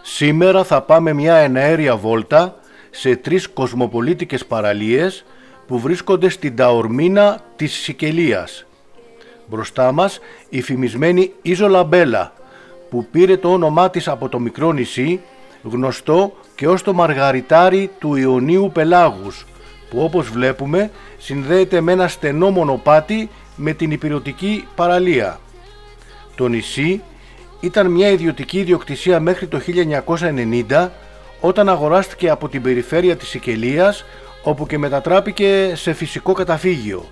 Σήμερα θα πάμε μια εναέρια βόλτα σε 3 κοσμοπολίτικες παραλίες που βρίσκονται στην ταορμήνα της Σικελίας. Μπροστά μας η φημισμένη Isola Bella, που πήρε το όνομά της από το μικρό νησί, γνωστό και ως το μαργαριτάρι του Ιονίου Πελάγους, που όπως βλέπουμε συνδέεται με ένα στενό μονοπάτι με την ηπειρωτική παραλία. Το νησί ήταν μια ιδιωτική ιδιοκτησία μέχρι το 1990, όταν αγοράστηκε από την περιφέρεια της Σικελίας, όπου και μετατράπηκε σε φυσικό καταφύγιο.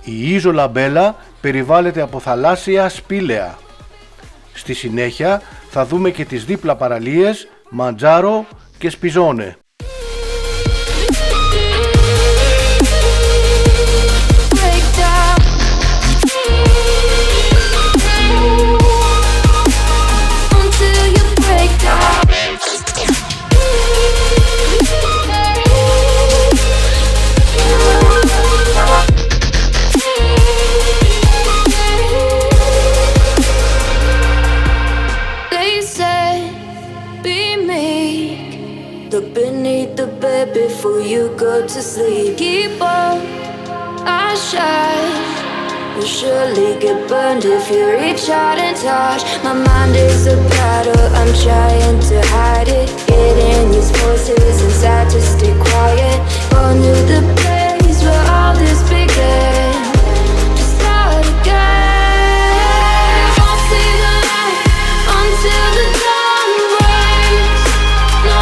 Η Isola Bella περιβάλλεται από θαλάσσια σπήλαια. Στη συνέχεια θα δούμε και τις δίπλα παραλίες Mazzaro και Spisone. Before you go to sleep, keep on our shine. You'll surely get burned if you reach out and touch. My mind is a battle, I'm trying to hide it. Getting these voices inside to stay quiet. Gone to the place where all this began. To start again. Won't see the light until the dawn breaks. No.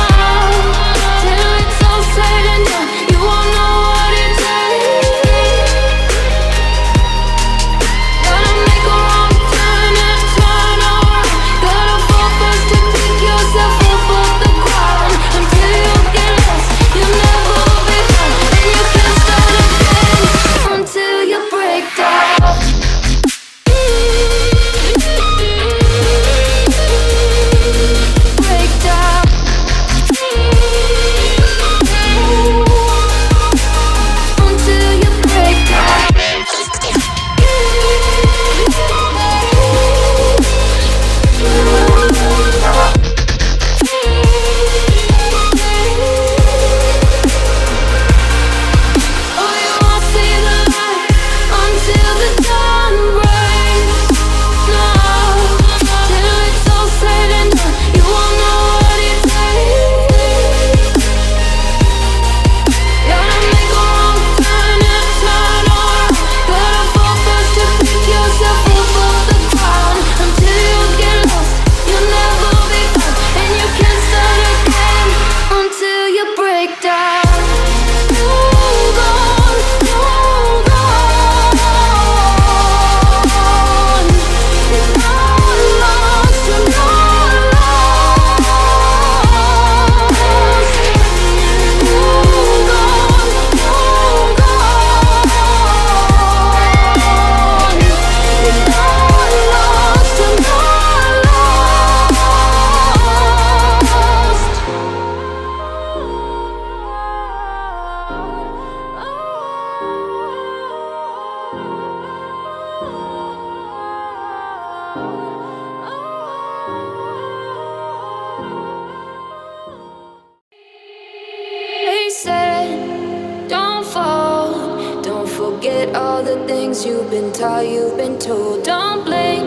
All the things you've been taught, you've been told. Don't blink,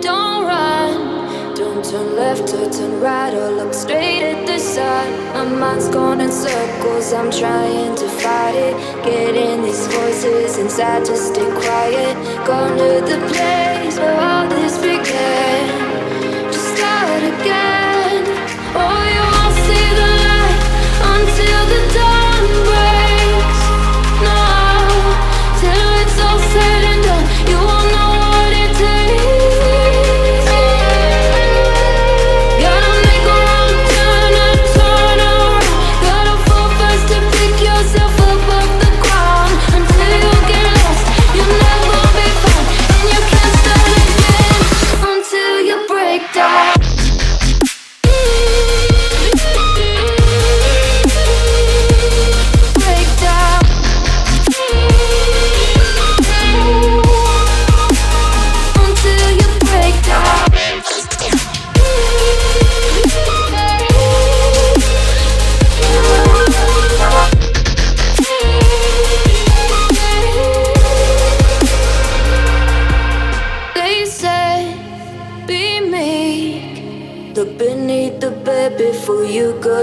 don't run, don't turn left or turn right or look straight at the sun. My mind's going in circles, I'm trying to fight it. Getting these voices inside to stay quiet. Gone to the place where all this began. To start again. Oh, you won't see the light until the dawn breaks. No. Till it's all said and done, you won't know what it takes. Gotta make a wrong turn and turn around. Gotta fall first to pick yourself up off the ground. Until you get lost, you'll never be found, and you can't start again.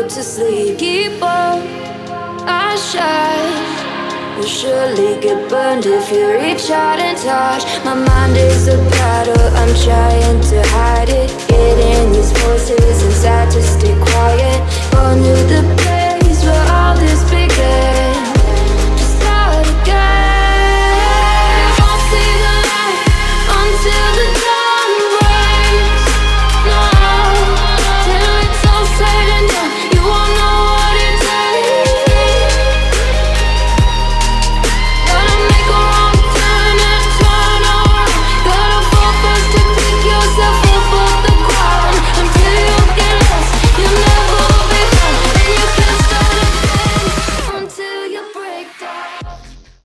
put to sleep. Keep on, I shine. You'll surely get burned if you reach out and touch. My mind is a battle, I'm trying to hide it. Getting these voices inside to stay quiet. Gone to the place where all this began.